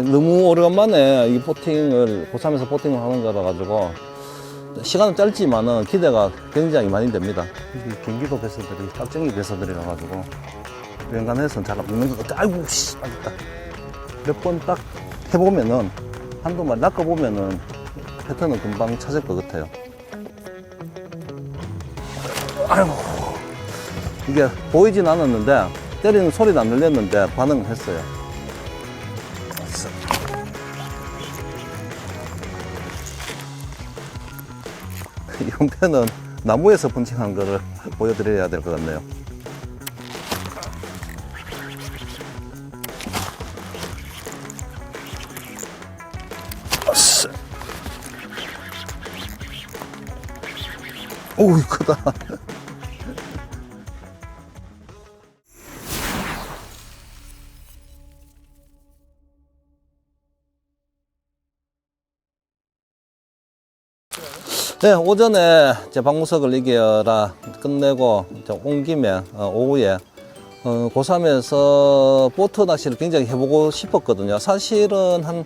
너무 오래간만에 이 보팅을, 고3에서 보팅을 하는 거라 가지고 시간은 짧지만은 기대가 굉장히 많이 됩니다. 이 경기도 배서들이 깍쟁이 배서들이라 가지고 연간해서는 잘 안 먹는 것 같아. 아이고, 씨, 맞았다. 몇 번 딱 해보면은, 한두 마리 낚아보면은 패턴은 금방 찾을 것 같아요. 아이고, 이게 보이진 않았는데, 때리는 소리는 안 들렸는데 반응을 했어요. 이 형편은 나무에서 펀칭한 거를 보여드려야 될 것 같네요. 오우, 크다. 네, 오전에 제 방구석을 이겨라 끝내고 온 김에 오후에 고3에서 보트 낚시를 굉장히 해보고 싶었거든요. 사실은 한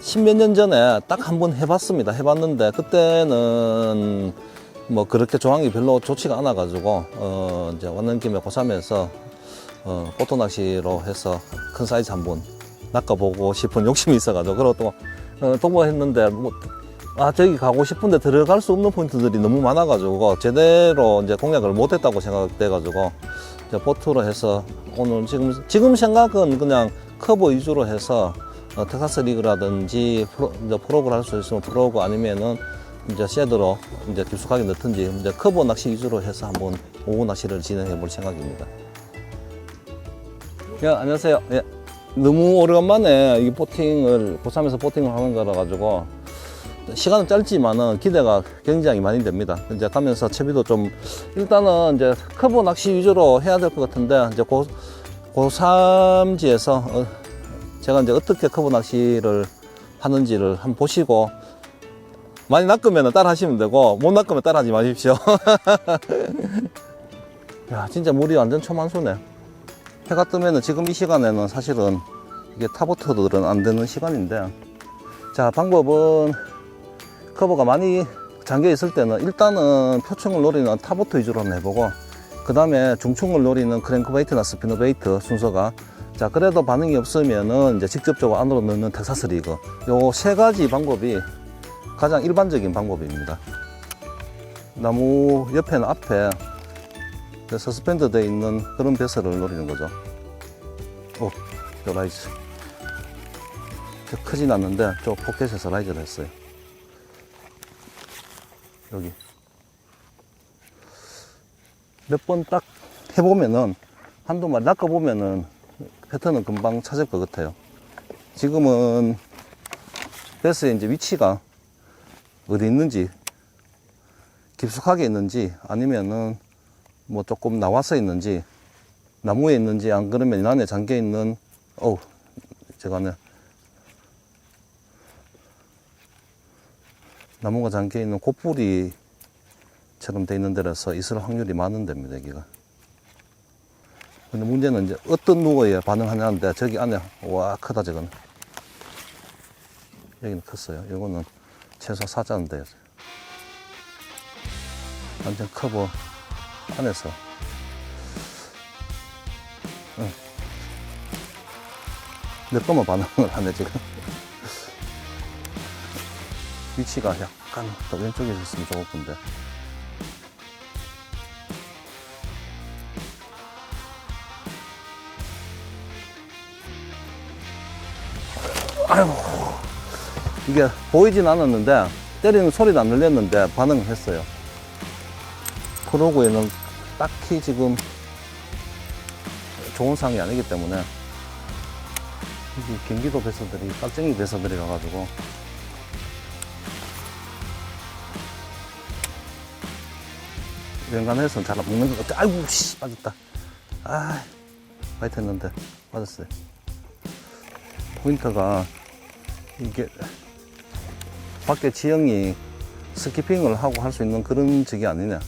십몇 년 전에 딱 한 번 해봤습니다. 해봤는데 그때는 뭐 그렇게 조항이 별로 좋지가 않아 가지고 이제 왔는 김에 고3에서 보트 낚시로 해서 큰 사이즈 한번 낚아보고 싶은 욕심이 있어 가지고 그리고 또 도보했는데 뭐 저기 가고 싶은데 들어갈 수 없는 포인트들이 너무 많아 가지고 제대로 이제 공략을 못 했다고 생각돼 가지고 이제 보트로 해서 오늘 지금 생각은 그냥 커버 위주로 해서 텍사스 리그라든지 프로그를 할 수 있으면 프로그 아니면은 이제 쉐드로 이제 깊숙하게 넣든지 이제 커버 낚시 위주로 해서 한번 오후 낚시를 진행해 볼 생각입니다. 예, 안녕하세요. 예, 너무 오래간만에 이 보팅을 고3에서 보팅을 하는 거라 가지고 시간은 짧지만은 기대가 굉장히 많이 됩니다. 이제 가면서 채비도 좀 일단은 이제 커버 낚시 위주로 해야 될 것 같은데 이제 고3지에서 제가 이제 어떻게 커버 낚시를 하는지를 한번 보시고 많이 낚으면 따라 하시면 되고 못 낚으면 따라 하지 마십시오. 야, 진짜 물이 완전 초만수네. 해가 뜨면은 지금 이 시간에는 사실은 이게 타보트들은 안 되는 시간인데, 자, 방법은 커버가 많이 잠겨 있을 때는 일단은 표충을 노리는 타보트 위주로 한번 해보고 그 다음에 중충을 노리는 크랭크베이트나 스피너베이트 순서가, 자, 그래도 반응이 없으면은 이제 직접적으로 안으로 넣는 텍사스 리그, 요 세 가지 방법이 가장 일반적인 방법입니다. 나무 옆에는 앞에 서스펜드 되어 있는 그런 배설을 노리는 거죠. 오, 저 라이즈 크진 않는데 저 포켓에서 라이즈를 했어요. 여기 몇 번 딱 해보면은 한두 마리 낚아보면은 패턴은 금방 찾을 것 같아요. 지금은 배스의 이제 위치가 어디 있는지, 깊숙하게 있는지 아니면은 뭐 조금 나와서 있는지, 나무에 있는지, 안 그러면 이 안에 잠겨 있는, 제가 나무가 잠겨 있는 곶뿌리처럼 돼 있는 데라서 있을 확률이 많은 데입니다, 여기가. 근데 문제는 이제 어떤 누어에 반응하냐인데, 저기 안에, 와, 크다, 저거는. 여기는 컸어요. 이거는 최소 4자인데, 완전 커버 안에서. 몇 번만 반응을 하네, 지금. 위치가 약간 더 왼쪽에 있었으면 좋을 건데. 아이고, 이게 보이진 않았는데 때리는 소리도 안 들렸는데 반응을 했어요. 프로그에는 딱히 지금 좋은 상황이 아니기 때문에, 이 경기도 배서들이 깍쟁이 배서들이라 가지고 연간해서는 잘 안 먹는 것 같아. 아이고, 씨, 맞았다. 파이트 했는데 맞았어요. 포인트가 이게 밖에 지형이 스키핑을 하고 할 수 있는 그런 적이 아니네.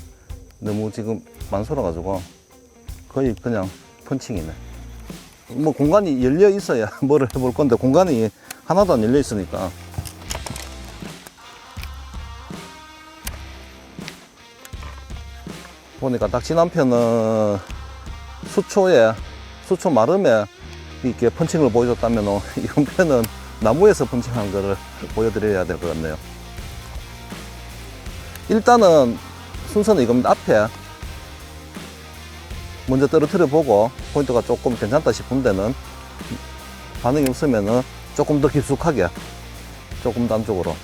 너무 지금 만소라 가지고 거의 그냥 펀칭이네. 뭐 공간이 열려 있어야 뭐를 해볼 건데 공간이 하나도 안 열려 있으니까. 보니까 딱 지난 편은 수초 마름에 이렇게 펀칭을 보여줬다면 이번 편은 나무에서 펀칭한 거를 보여드려야 될 것 같네요. 일단은 순서는 이겁니다. 앞에 먼저 떨어뜨려 보고 포인트가 조금 괜찮다 싶은 데는 반응이 없으면은 조금 더 깊숙하게, 조금 더 안쪽으로.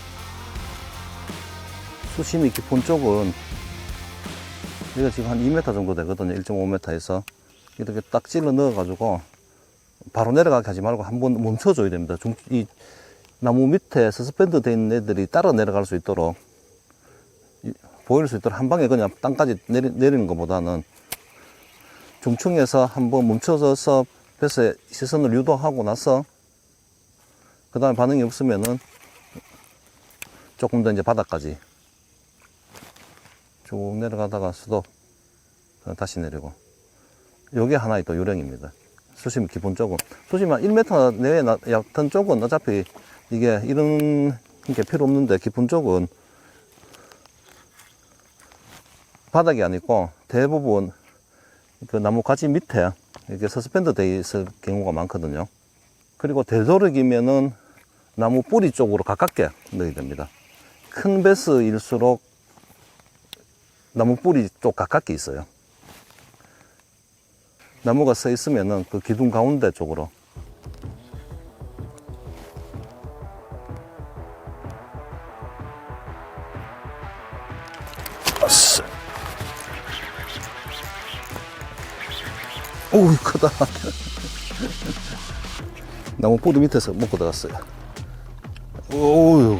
수심이 깊은 쪽은 여기가 지금 한 2m 정도 되거든요. 1.5m에서 이렇게 딱 찔러 넣어 가지고 바로 내려가게 하지 말고 한번 멈춰줘야 됩니다. 이 나무 밑에 서스펜드 돼 있는 애들이 따라 내려갈 수 있도록, 보일 수 있도록 한 방에 그냥 땅까지 내리는 것보다는 중층에서 한번 멈춰서서 뱃에 시선을 유도하고 나서 그 다음에 반응이 없으면은 조금 더 이제 바닥까지 쭉 내려가다가 수도 다시 내리고. 요게 하나의 또 요령입니다. 수심 깊은 쪽은, 수심 한 1m 내외 얕은 쪽은 어차피 이게 이런 게 필요 없는데, 깊은 쪽은 바닥이 아니고 대부분 그 나무 가지 밑에 이렇게 서스펜드 되어 있을 경우가 많거든요. 그리고 되도록이면은 나무 뿌리 쪽으로 가깝게 넣어야 됩니다. 큰 배스일수록 나무 뿌리 쪽 가깝게 있어요. 나무가 서 있으면은 그 기둥 가운데 쪽으로. 아싸. 오우, 크다. 나무 뿌리 밑에서 먹고 들어갔어요. 오우,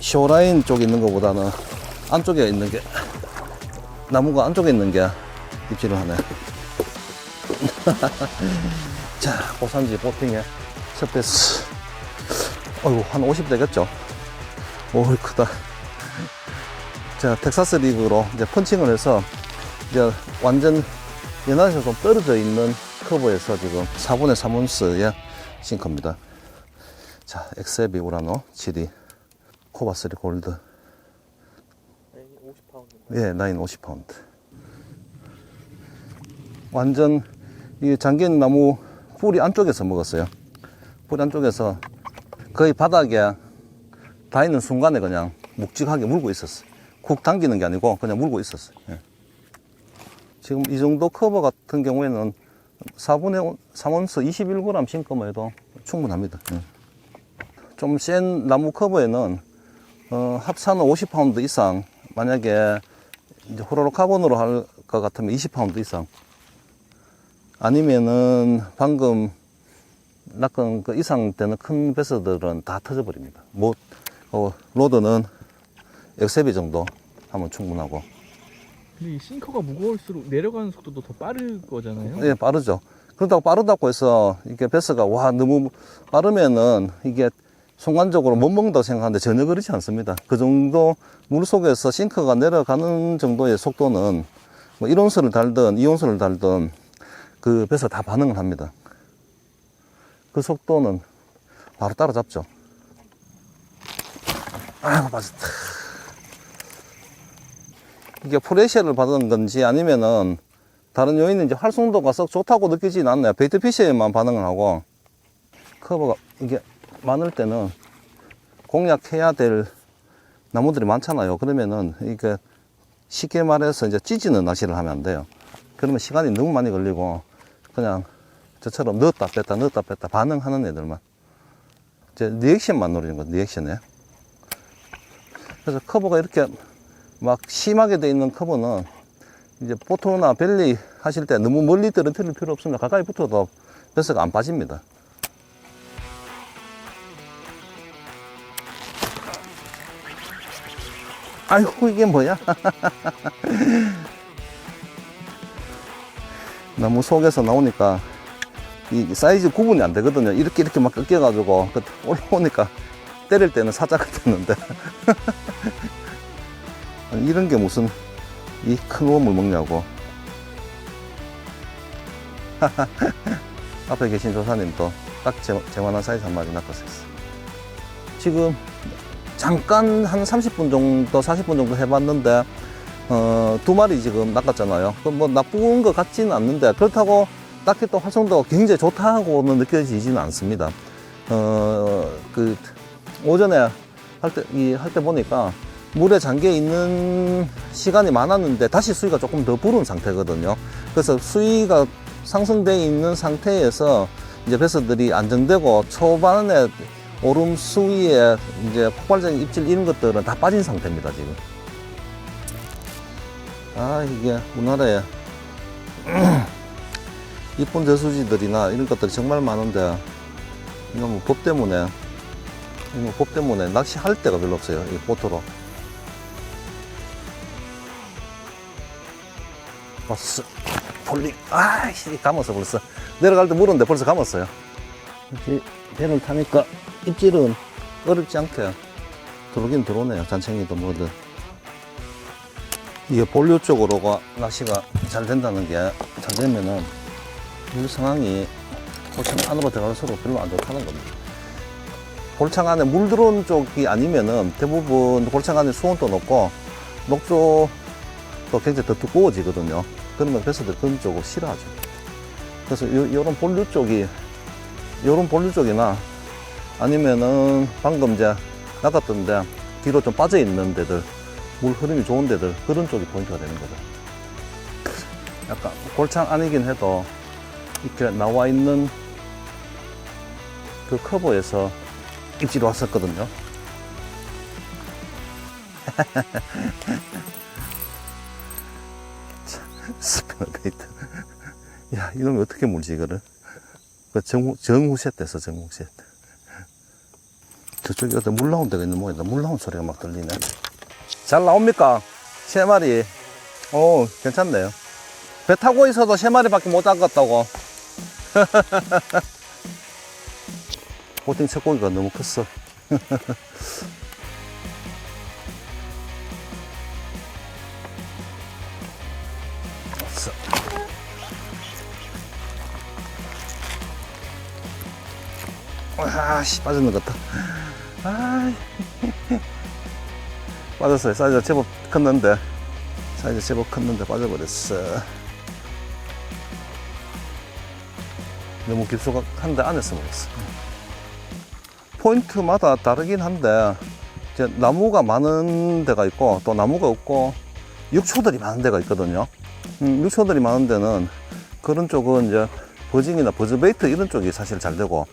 쇼라인 쪽에 있는 것보다는 안쪽에 있는 게, 나무가 안쪽에 있는 게 입질을 하네. 자, 고산지 보팅에 첫 배스. 어이구, 한 50 되겠죠? 오우, 크다. 자, 텍사스 리그로 이제 펀칭을 해서 이제 완전 연안에서 좀 떨어져 있는 커브에서 지금 4분의 3온스의 싱커입니다. 자, 엑세비 우라노 7이 코바3 골드. 라인이 50파운드. 예, 라인 50파운드. 완전 이 잠긴 나무 뿌리 안쪽에서 먹었어요. 뿌리 안쪽에서 거의 바닥에 닿는 순간에 그냥 묵직하게 물고 있었어요. 쿡 당기는 게 아니고 그냥 물고 있었어요. 예. 지금 이 정도 커버 같은 경우에는 4분의 3온스 21g 싱커만 해도 충분합니다. 예. 좀 센 나무 커버에는 합산은 50파운드 이상, 만약에 이제 호로로카본으로 할 것 같으면 20파운드 이상, 아니면은 방금 낚은 그 이상 되는 큰 배스들은 다 터져버립니다. 뭐, 로드는 엑세비 정도 하면 충분하고. 근데 이 싱커가 무거울수록 내려가는 속도도 더 빠를 거잖아요? 예, 빠르죠. 그렇다고 빠르다고 해서 이게 배스가 와, 너무 빠르면은 이게 순간적으로 못 먹는다고 생각하는데 전혀 그렇지 않습니다. 그 정도 물 속에서 싱커가 내려가는 정도의 속도는 뭐 1온수를 달든 2온수를 달든 그 배서 다 반응을 합니다. 그 속도는 바로 따라잡죠. 아이고, 맞았다. 이게 프레셔를 받은 건지 아니면은 다른 요인은 이제 활성도가 썩 좋다고 느끼진 않네요. 베이트피쉬에만 반응을 하고, 커버가 이게 많을 때는 공략해야 될 나무들이 많잖아요. 그러면은 이게 쉽게 말해서 이제 찢지는 낚시를 하면 안 돼요. 그러면 시간이 너무 많이 걸리고 그냥 저처럼 넣었다 뺐다 반응하는 애들만 이제 리액션만 노리는 거죠. 리액션에. 그래서 커버가 이렇게 막 심하게 돼 있는 커버는 이제 포토나 벨리 하실 때 너무 멀리 떨어뜨릴 필요 없습니다. 가까이 붙어도 배스가 안 빠집니다. 아이고, 이게 뭐야? 나무 속에서 나오니까 이 사이즈 구분이 안 되거든요. 이렇게 막 꺾여가지고 올라오니까 때릴 때는 사자 같았는데 이런 게 무슨 이 큰 놈을 먹냐고. 앞에 계신 조사님도 딱 제만한 사이즈 한 마리 낚았어요. 지금 잠깐 한 30분 정도, 40분 정도 해봤는데, 두 마리 지금 낚았잖아요. 뭐 나쁜 것 같지는 않는데, 그렇다고 딱히 또 활성도가 굉장히 좋다고는 느껴지지는 않습니다. 오전에 할 때 보니까 물에 잠겨 있는 시간이 많았는데 다시 수위가 조금 더 부른 상태거든요. 그래서 수위가 상승되어 있는 상태에서 이제 배서들이 안정되고 초반에 오름 수위에 이제 폭발적인 입질 이런 것들은 다 빠진 상태입니다, 지금. 아, 이게 우리나라에 이쁜 저수지들이나 이런 것들이 정말 많은데, 이거 뭐 법 때문에 낚시할 데가 별로 없어요, 이 보트로. 버스 폴링, 아이씨, 감았어 벌써. 내려갈 때 물었는데 벌써 감았어요. 이렇게 배를 타니까 입질은 어렵지 않게 들어오긴 들어오네요. 잔챙이도 뭐든. 이게 본류 쪽으로가 낚시가 잘 된다는 게, 잘 되면은 물 상황이 골창 안으로 들어갈수록 별로 안 좋다는 겁니다. 골창 안에 물 들어온 쪽이 아니면은 대부분 골창 안에 수온도 높고 녹조도 굉장히 더 두꺼워지거든요. 그러면 배서들 그런 쪽을 싫어하죠. 그래서 요런 본류 쪽이나 아니면은 방금 이제 낚았던데 뒤로 좀 빠져 있는 데들, 물 흐름이 좋은 데들, 그런 쪽이 포인트가 되는 거죠. 약간 골창 아니긴 해도 이렇게 나와 있는 그 커버에서 입질이 왔었거든요. 스피너 베이트. 야, 이놈이 어떻게 물지, 이거를? 그 정후셋 됐어, 정후셋. 저쪽에 어떤 물 나온 데가 있는 모양이다. 물 나온 소리가 막 들리네. 잘 나옵니까? 3마리. 오, 괜찮네요. 배 타고 있어도 3마리밖에 못 잡았다고. 보팅 set고기가 너무 컸어. 아씨, 빠졌는 것 같다. 아, 빠졌어요. 사이즈가 제법 컸는데, 빠져버렸어. 너무 깊숙한데 안에서 먹었어. 포인트마다 다르긴 한데, 이제 나무가 많은 데가 있고, 또 나무가 없고, 육초들이 많은 데가 있거든요. 육초들이 많은 데는 그런 쪽은 이제 버징이나 버즈베이트 이런 쪽이 사실 잘 되고,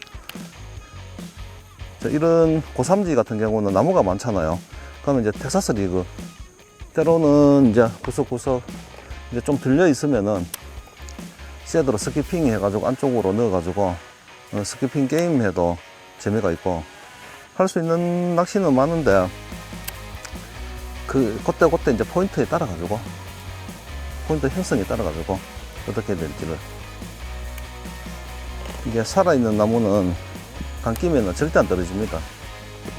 이런 고삼지 같은 경우는 나무가 많잖아요. 그러면 이제 텍사스 리그, 때로는 이제 구석구석 이제 좀 들려 있으면은 셋으로 스키핑 해가지고 안쪽으로 넣어가지고 스키핑 게임 해도 재미가 있고, 할 수 있는 낚시는 많은데, 그때 이제 포인트에 따라가지고, 포인트 형성에 따라가지고 어떻게 될지를. 이게 살아있는 나무는 간 끼면은 절대 안 떨어집니다.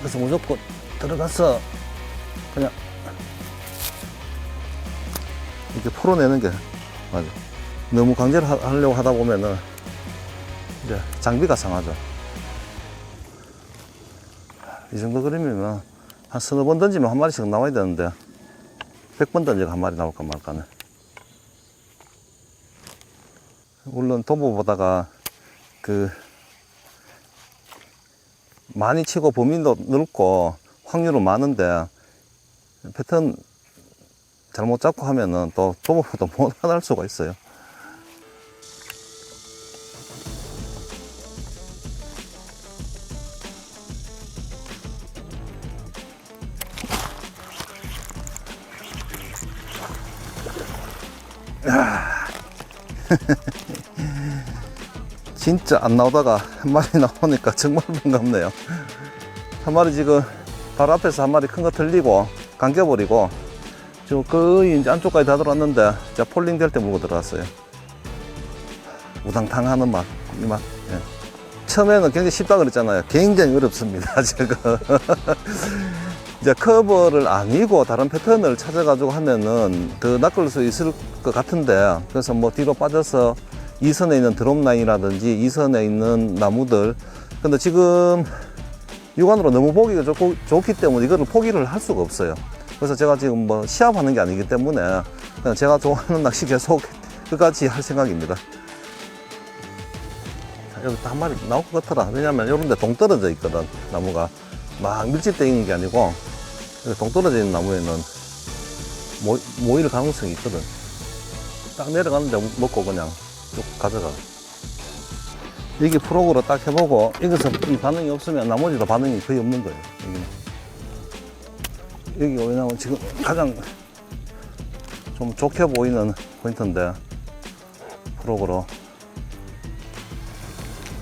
그래서 무조건 들어가서 그냥 이렇게 풀어내는 게 맞아. 너무 강제로 하려고 하다 보면은 이제 장비가 상하죠. 이 정도 그림이면 한 서너 번 던지면 한 마리씩 나와야 되는데 100번 던지고 한 마리 나올까 말까네. 물론 도보보다가 많이 치고 범위도 넓고 확률은 많은데 패턴 잘못 잡고 하면은 또 도보보다 못 할 수가 있어요. 진짜 안 나오다가 한 마리 나오니까 정말 반갑네요. 한 마리 지금 바로 앞에서 한 마리 큰 거 들리고 감겨버리고 지금 거의 이제 안쪽까지 다 들어왔는데 제가 폴링 될 때 물고 들어왔어요. 우당탕 하는 맛, 이 맛. 예. 처음에는 굉장히 쉽다 그랬잖아요. 굉장히 어렵습니다, 지금. 이제 커버를 아니고 다른 패턴을 찾아가지고 하면은 더 낚을 수 있을 것 같은데, 그래서 뭐 뒤로 빠져서 2선에 있는 드롭라인이라든지 2선에 있는 나무들. 근데 지금 육안으로 너무 보기가 좋기 때문에 이거를 포기를 할 수가 없어요. 그래서 제가 지금 뭐 시합하는 게 아니기 때문에 그냥 제가 좋아하는 낚시 계속 끝까지 할 생각입니다. 자, 여기 한 마리 나올 것 같더라. 왜냐면 이런 데 동 떨어져 있거든. 나무가 막 밀집되어 있는 게 아니고 동 떨어져 있는 나무에는 모일 가능성이 있거든. 딱 내려가는데 먹고 그냥 쭉 가져가. 여기 프로그로 딱 해보고 여기서 이 반응이 없으면 나머지도 반응이 거의 없는 거예요. 여기가 왜냐면 지금 가장 좀 좋게 보이는 포인트인데 프로그로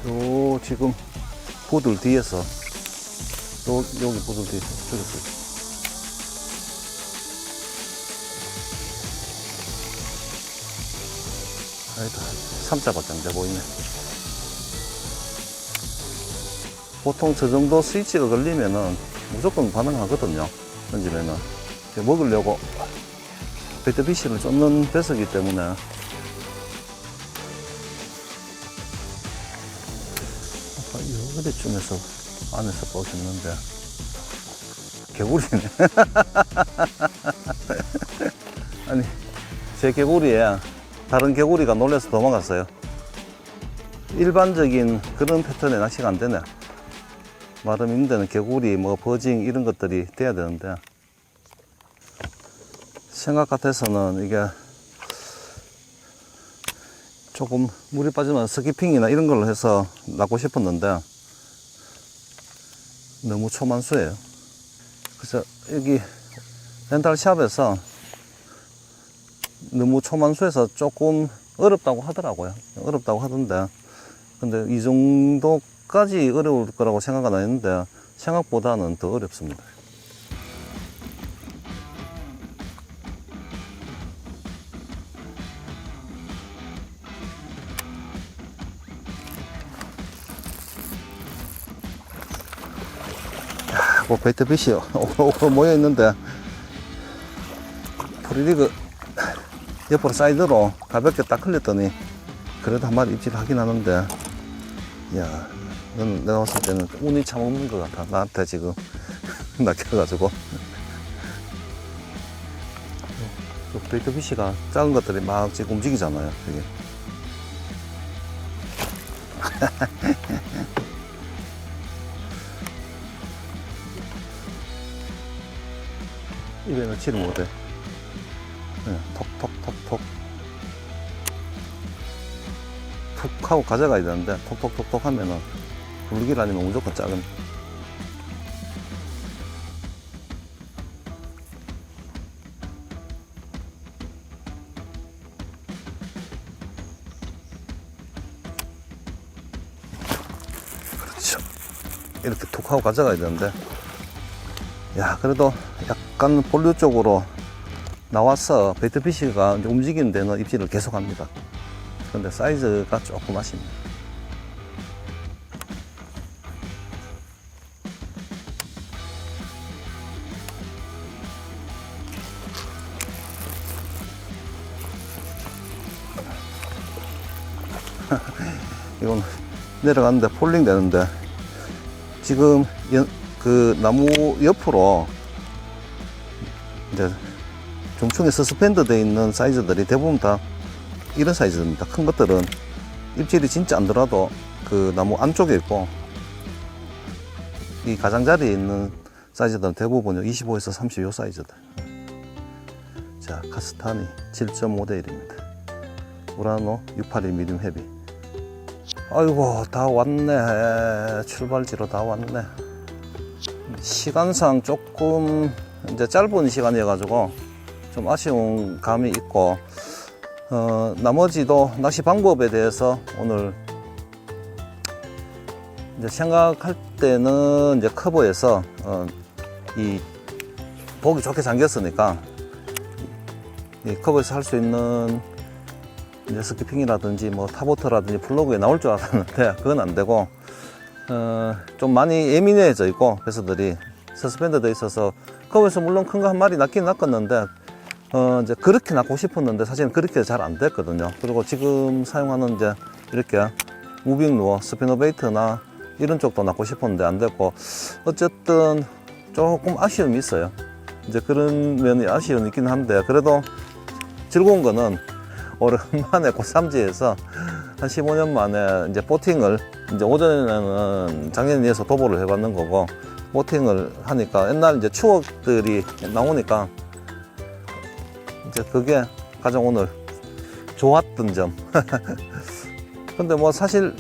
요 지금 부들 뒤에서 여기 부들 뒤에서 줄였어요. 아니다, 3자밖에 안 돼 보이네. 보통 저 정도 스위치가 걸리면은 무조건 반응하거든요. 던지면은 먹으려고 배트피쉬를 쫓는 배서기 때문에. 아까 여기쯤에서 안에서 보셨는데 개구리네. 아니 제 개구리에 다른 개구리가 놀라서 도망갔어요. 일반적인 그런 패턴의 낚시가 안 되네. 마름 있는 데는 개구리, 뭐 버징 이런 것들이 돼야 되는데 생각 같아서는 이게 조금 물이 빠지면 스키핑이나 이런 걸로 해서 낚고 싶었는데 너무 초만수예요. 그래서 여기 렌탈샵에서 너무 초만수해서 조금 어렵다고 하더라고요. 어렵다고 하던데 근데 이 정도까지 어려울 거라고 생각은 안 했는데 생각보다는 더 어렵습니다. 뭐 베이트피쉬 모여 있는데 프리리그 옆으로 사이드로 가볍게 딱 흘렸더니 그래도 한 마리 입질을 하긴 하는데, 야, 이건 내가 봤을 때는 운이 참 없는 것 같아. 나한테 지금 낚여가지고. 베이트피쉬가 작은 것들이 막 지금 움직이잖아요. 이게. 입에 넣지를 못해. 네, 톡톡톡톡 툭 하고 가져가야 되는데 톡톡톡톡 하면은 굴길 아니면 무조건 작은. 그렇죠. 이렇게 툭 하고 가져가야 되는데, 야, 그래도 약간 본류 쪽으로 나와서 베이트피쉬가 움직이는 데는 입질을 계속 합니다. 근데 사이즈가 조금 아쉽네요. 이건 내려가는데 폴링 되는데 지금 그 나무 옆으로 이제 중충에 서스펜드 되어 있는 사이즈들이 대부분 다 이런 사이즈입니다. 큰 것들은 입질이 진짜 안 들어도 그 나무 안쪽에 있고, 이 가장자리에 있는 사이즈들은 대부분 25에서 30 요 사이즈들. 자, 카스타니 7.5대 1입니다. 우라노 681 미디움 헤비. 아이고, 다 왔네. 출발지로 다 왔네. 시간상 조금 이제 짧은 시간이어가지고 좀 아쉬운 감이 있고, 나머지도 낚시 방법에 대해서 오늘 이제 생각할 때는 이제 커버에서 이 보기 좋게 잠겼으니까 이 커버에서 할 수 있는 이제 스키핑이라든지 뭐 탑워터라든지 블로그에 나올 줄 알았는데 그건 안 되고, 좀 많이 예민해져 있고 배서들이 서스펜드 돼 있어서 커버에서 물론 큰 거 한 마리 낚긴 낚았는데 이제 그렇게 낳고 싶었는데 사실은 그렇게 잘 안 됐거든요. 그리고 지금 사용하는 이제 이렇게 무빙루어, 스피너베이트나 이런 쪽도 낳고 싶었는데 안 됐고, 어쨌든 조금 아쉬움이 있어요. 이제 그런 면이 아쉬움이 있긴 한데, 그래도 즐거운 거는 오랜만에 고삼지에서 한 15년 만에 이제 보팅을, 이제 오전에는 작년에 이어서 도보를 해봤는 거고, 보팅을 하니까 옛날 이제 추억들이 나오니까 이제 그게 가장 오늘 좋았던 점. 근데 뭐 사실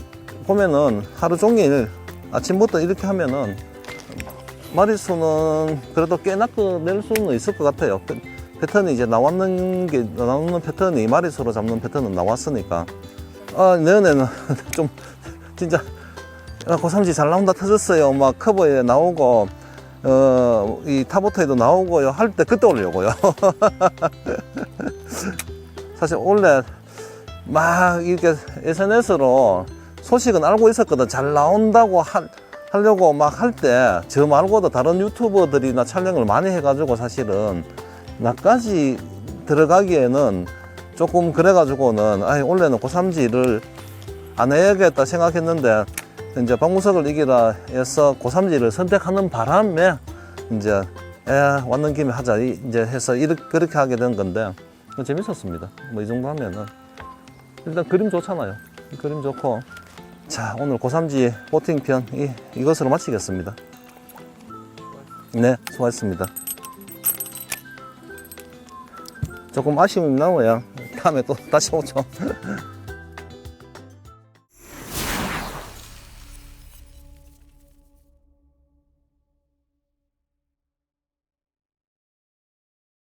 보면은 하루 종일 아침부터 이렇게 하면은 마리수는 그래도 꽤나 낼 수는 있을 것 같아요. 패턴이 이제 나오는 패턴이 마리수로 잡는 패턴은 나왔으니까. 내년에는 좀 진짜 고삼지 잘 나온다 터졌어요. 막 커버에 나오고 이 타보터에도 나오고요 할 때 그때 올려고요. 사실 원래 막 이렇게 SNS로 소식은 알고 있었거든. 잘 나온다고 하려고 막 할 때 저 말고도 다른 유튜버들이나 촬영을 많이 해가지고 사실은 나까지 들어가기에는 조금 그래가지고는 원래는 고삼지를 안 해야겠다 생각했는데, 이제 박무석을 이기라 해서 고삼지를 선택하는 바람에 이제 왔는 김에 하자 이제 해서 그렇게 하게 된 건데, 재밌었습니다. 뭐 이 정도 하면은 일단 그림 좋잖아요. 그림 좋고. 자, 오늘 고삼지 보팅 편 이것으로 마치겠습니다. 네, 수고하셨습니다. 조금 아쉬움이 나와야 다음에 또 다시 오죠.